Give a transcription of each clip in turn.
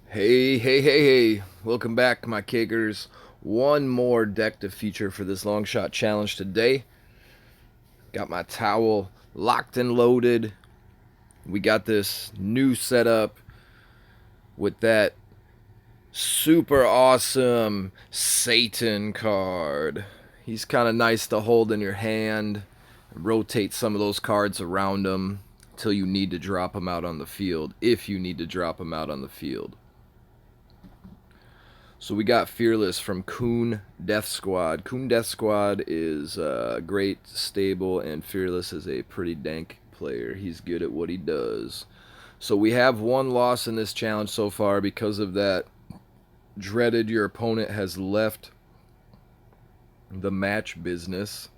Hey. Welcome back, my cakers. One more deck to feature for this long shot challenge today. Got my towel locked and loaded. We got this new setup with that super awesome Satan card. He's kind of nice to hold in your hand. Rotate some of those cards around him until you need to drop him out on the field, if you need to drop him out on the field. So we got Fearless from Coon Death Squad. Coon Death Squad is great, stable, and Fearless is a pretty dank player. He's good at what he does. So we have one loss in this challenge so far because of that dreaded your opponent has left the match business.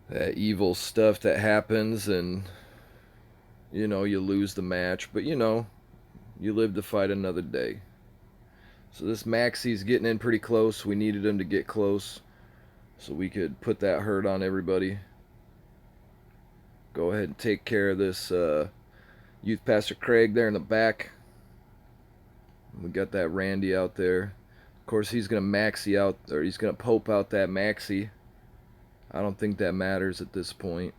That evil stuff that happens and, you lose the match. But, you live to fight another day. So this Maxie's getting in pretty close. We needed him to get close so we could put that hurt on everybody. Go ahead and take care of this Youth Pastor Craig there in the back. We got that Randy out there. Of course, he's going to Maxie out, or he's going to Pope out that Maxie. I don't think that matters at this point.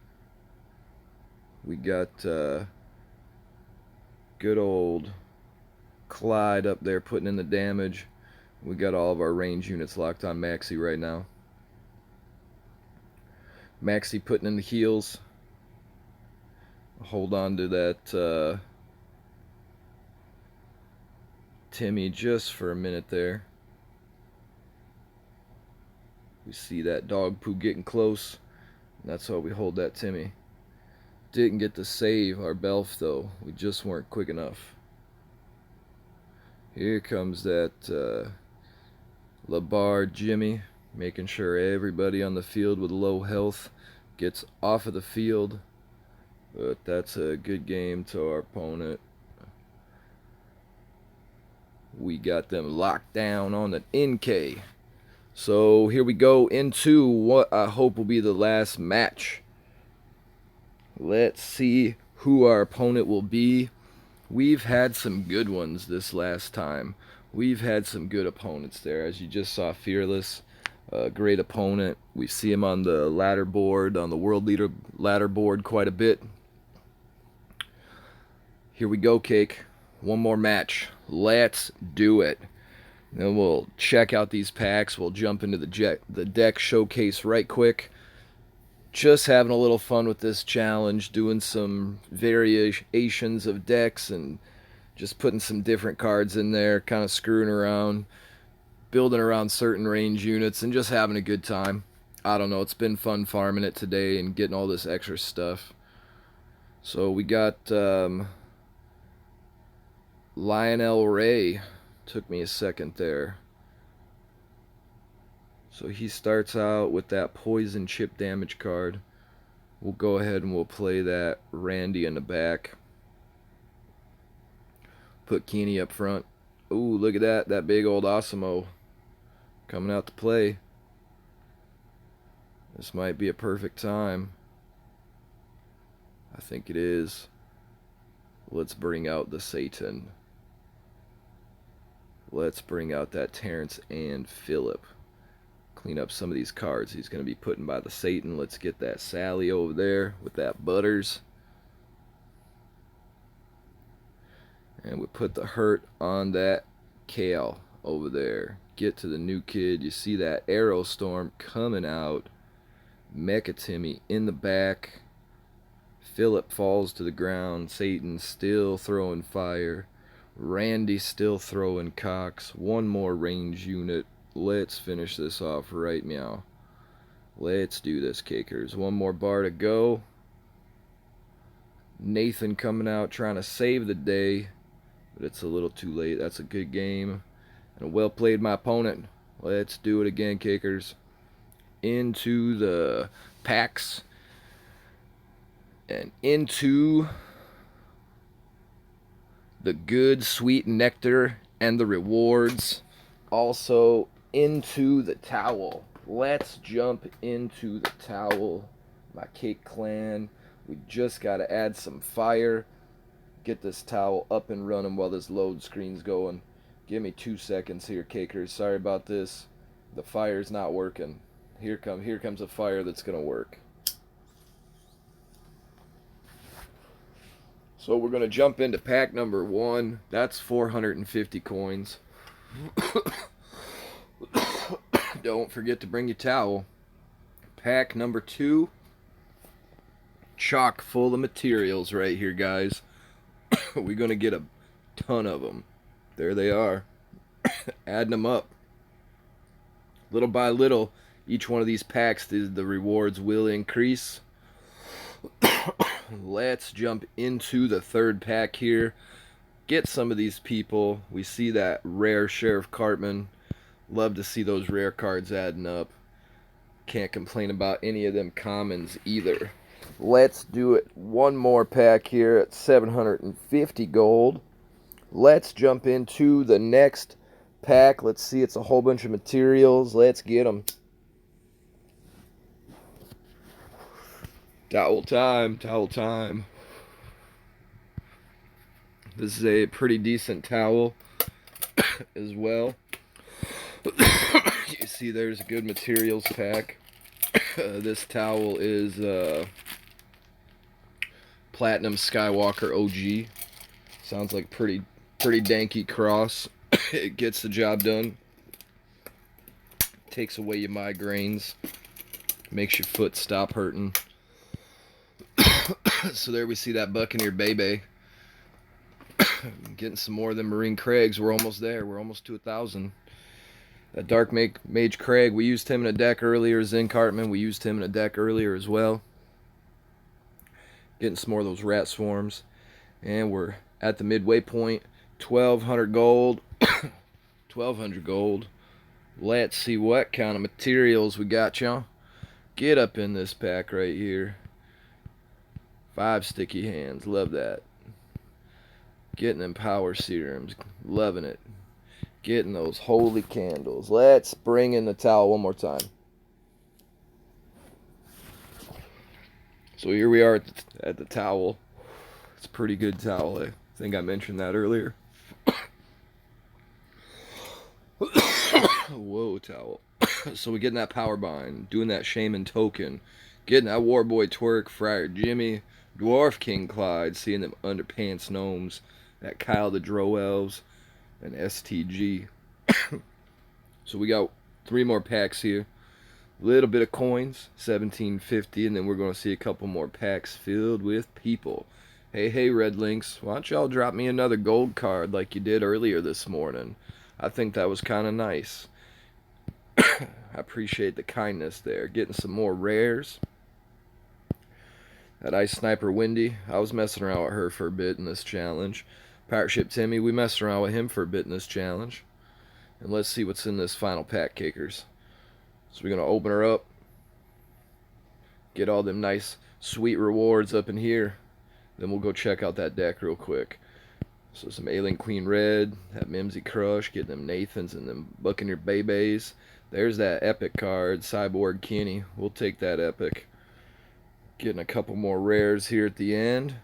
We got good old Clyde up there putting in the damage. We got all of our range units locked on Maxie right now. Maxie putting in the heals. Hold on to that Timmy just for a minute there. We see that dog poo getting close. That's why we hold that Timmy. Didn't get to save our Belf though. We just weren't quick enough. Here comes that Labar Jimmy, making sure everybody on the field with low health gets off of the field. But that's a good game to our opponent. We got them locked down on an NK. So here we go into what I hope will be the last match. Let's see who our opponent will be. We've had some good ones this last time. We've had some good opponents there. As you just saw, Fearless, a great opponent. We see him on the ladder board, on the World Leader ladder board quite a bit. Here we go, Cake. One more match. Let's do it. Then we'll check out these packs. We'll jump into the deck showcase right quick. Just having a little fun with this challenge, doing some variations of decks and just putting some different cards in there, kind of screwing around, building around certain range units, and just having a good time. I don't know, it's been fun farming it today and getting all this extra stuff. So we got Lionel Ray. Took me a second there. So he starts out with that poison chip damage card. We'll go ahead and we'll play that Randy in the back. Put Keeney up front. Ooh, look at that. That big old Osimo coming out to play. This might be a perfect time. I think it is. Let's bring out the Satan. Let's bring out that Terrence and Phillip. Clean up some of these cards he's going to be putting by the Satan. Let's get that Sally over there with that Butters. And we put the hurt on that Kale over there. Get to the new kid. You see that Arrow Storm coming out. Mecha Timmy in the back. Phillip falls to the ground. Satan still throwing fire. Randy still throwing cocks. One more range unit. Let's finish this off right meow. Let's do this, Cakers. One more bar to go. Nathan coming out trying to save the day, but it's a little too late. That's a good game. And well played, my opponent. Let's do it again, Cakers. Into the packs. And into the good, sweet nectar and the rewards. Also into the towel. Let's jump into the towel. My Cake Clan. We just got to add some fire. get this towel up and running while this load screen's going. Give me 2 seconds here, cakers. Sorry about this. The fire's not working. Here comes a fire that's gonna work. So we're gonna jump into pack number 1. That's 450 coins. Don't forget to bring your towel. Pack number 2. Chock full of materials right here, guys. We're gonna get a ton of them. There they are. Adding them up. Little by little, each one of these packs, the rewards will increase. Let's jump into the third pack here. Get some of these people. We see that rare Sheriff Cartman. Love to see those rare cards adding up. Can't complain about any of them commons either. Let's do it. One more pack here at 750 gold. Let's jump into the next pack. Let's see, it's a whole bunch of materials. Let's get them. Towel time, towel time. This is a pretty decent towel as well. You see there's a good materials pack. This towel is Platinum Skywalker OG. Sounds like pretty danky cross. It gets the job done. Takes away your migraines. Makes your foot stop hurting. So there we see that Buccaneer Bebe. Getting some more of them Marine Craigs. We're almost there. We're almost to 1,000. That Dark Mage Craig, we used him in a deck earlier. Zen Cartman, we used him in a deck earlier as well. Getting some more of those Rat Swarms. And we're at the midway point. 1,200 gold. 1,200 gold. Let's see what kind of materials we got, y'all. Get up in this pack right here. 5 sticky hands. Love that. Getting them power serums. Loving it. Getting those holy candles. Let's bring in the towel one more time. So here we are at the towel. It's a pretty good towel. I think I mentioned that earlier. Whoa, towel. So we're getting that power bind. Doing that Shaman token. Getting that Warboy Twerk. Friar Jimmy. Dwarf King Clyde. Seeing them underpants gnomes. That Kyle the Drow Elves. And STG. So we got 3 more packs here. Little bit of coins, 1750, and then we're going to see a couple more packs filled with people. Hey, Red Links, why don't y'all drop me another gold card like you did earlier this morning? I think that was kind of nice. I appreciate the kindness there. Getting some more rares. That Ice Sniper Wendy, I was messing around with her for a bit in this challenge. Pirate Ship Timmy, we messed around with him for a bit in this challenge. And let's see what's in this final pack, kickers. So we're going to open her up. Get all them nice, sweet rewards up in here. Then we'll go check out that deck real quick. So some Alien Queen Red, that Mimsy Crush, getting them Nathans and them Buccaneer Bebes. There's that epic card, Cyborg Kenny. We'll take that epic. Getting a couple more rares here at the end.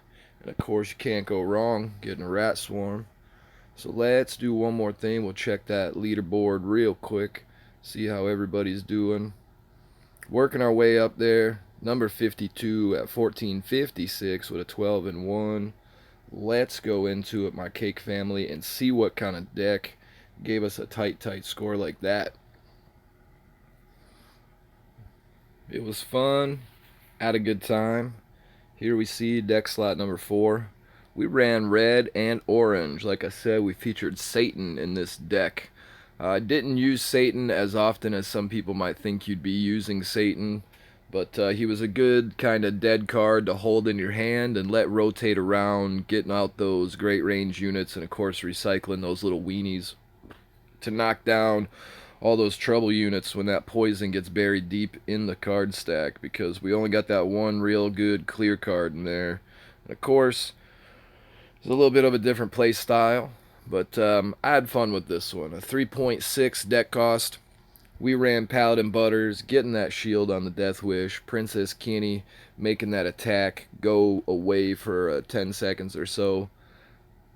And of course, you can't go wrong getting a Rat Swarm. So let's do one more thing. We'll check that leaderboard real quick. See how everybody's doing. Working our way up there. Number 52 at 1456 with a 12-1. Let's go into it, my cake family, and see what kind of deck gave us a tight score like that. It was fun. Had a good time. Here we see deck slot number 4. We ran red and orange. Like I said, we featured Satan in this deck. I didn't use Satan as often as some people might think you'd be using Satan. But he was a good kind of dead card to hold in your hand and let rotate around, getting out those great range units, and of course recycling those little weenies to knock down all those trouble units when that poison gets buried deep in the card stack, because we only got that one real good clear card in there. And of course, it's a little bit of a different play style, but I had fun with this one. A 3.6 deck cost. We ran Paladin Butters, getting that shield on the Death Wish. Princess Kenny making that attack go away for 10 seconds or so.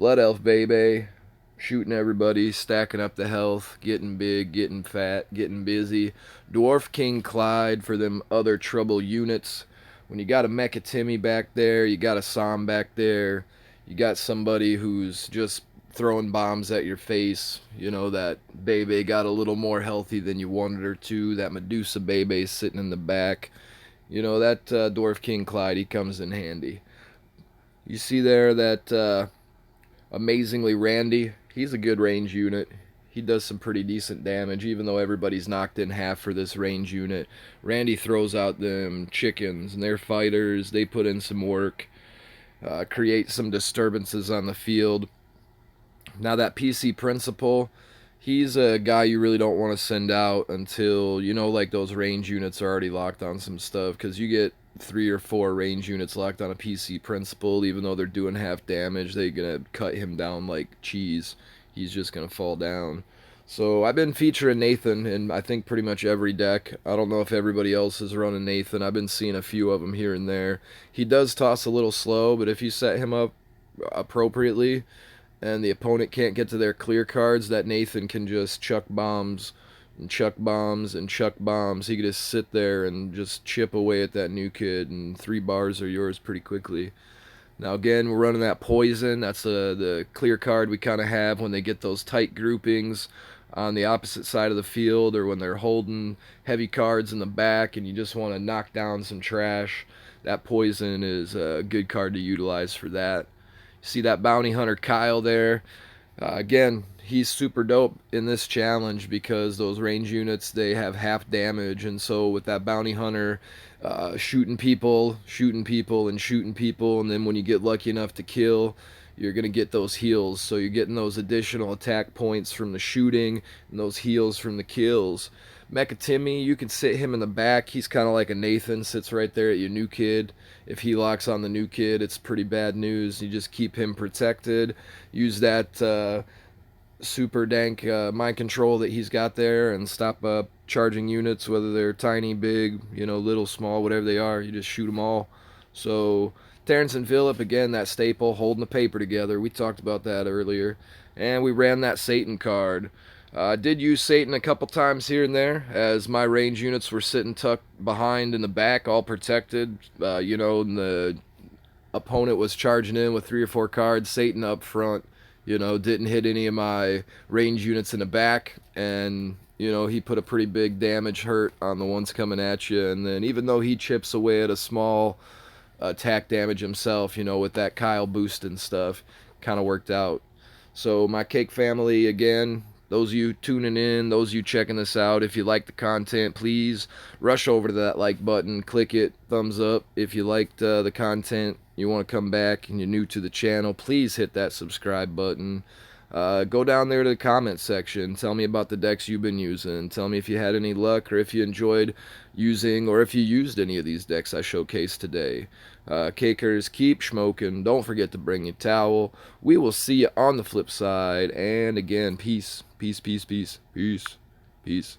Blood Elf Baby, shooting everybody, stacking up the health, getting big, getting fat, getting busy. Dwarf King Clyde for them other trouble units. When you got a Mecha Timmy back there, you got a Sam back there, you got somebody who's just throwing bombs at your face. You know, that Bebe got a little more healthy than you wanted her to. That Medusa Bebe sitting in the back. You know, that Dwarf King Clyde, he comes in handy. You see there that amazingly Randy, he's a good range unit. He does some pretty decent damage, even though everybody's knocked in half for this range unit. Randy throws out them chickens, and they're fighters. They put in some work, create some disturbances on the field. Now that PC Principal, he's a guy you really don't want to send out until, you know, like those range units are already locked on some stuff, because you get 3 or 4 range units locked on a PC Principal, even though they're doing half damage, they're gonna cut him down like cheese. He's just gonna fall down. So I've been featuring Nathan in I think pretty much every deck. I don't know if everybody else is running Nathan. I've been seeing a few of them here and there. He does toss a little slow, but if you set him up appropriately and the opponent can't get to their clear cards, that Nathan can just chuck bombs and chuck bombs and chuck bombs. He can just sit there and just chip away at that new kid, and 3 bars are yours pretty quickly. Now again, we're running that poison. That's the clear card we kind of have when they get those tight groupings on the opposite side of the field, or when they're holding heavy cards in the back and you just want to knock down some trash. That poison is a good card to utilize for that. You see that bounty hunter Kyle there? Again, he's super dope in this challenge because those range units, they have half damage, and so with that bounty hunter shooting people, and then when you get lucky enough to kill, you're going to get those heals. So you're getting those additional attack points from the shooting and those heals from the kills. Mecha Timmy, you can sit him in the back. He's kind of like a Nathan, sits right there at your new kid. If he locks on the new kid, it's pretty bad news. You just keep him protected. Use that super dank mind control that he's got there and stop charging units, whether they're tiny, big, you know, little, small, whatever they are. You just shoot them all. So Terrence and Phillip, again, that staple, holding the paper together. We talked about that earlier. And we ran that Satan card. I did use Satan a couple times here and there, as my range units were sitting tucked behind in the back, all protected. You know, and the opponent was charging in with 3 or 4 cards. Satan up front, you know, didn't hit any of my range units in the back, and, you know, he put a pretty big damage hurt on the ones coming at you. And then even though he chips away at a small attack damage himself, you know, with that Kyle boost and stuff, kind of worked out. So my Cake family, again, those of you tuning in, those of you checking this out, if you like the content, please rush over to that like button, click it, thumbs up. If you liked the content, you want to come back and you're new to the channel, please hit that subscribe button. Go down there to the comment section, tell me about the decks you've been using, tell me if you had any luck or if you enjoyed using, or if you used any of these decks I showcased today. Cakers, keep smoking, don't forget to bring your towel. We will see you on the flip side, and again, peace, peace, peace, peace, peace, peace.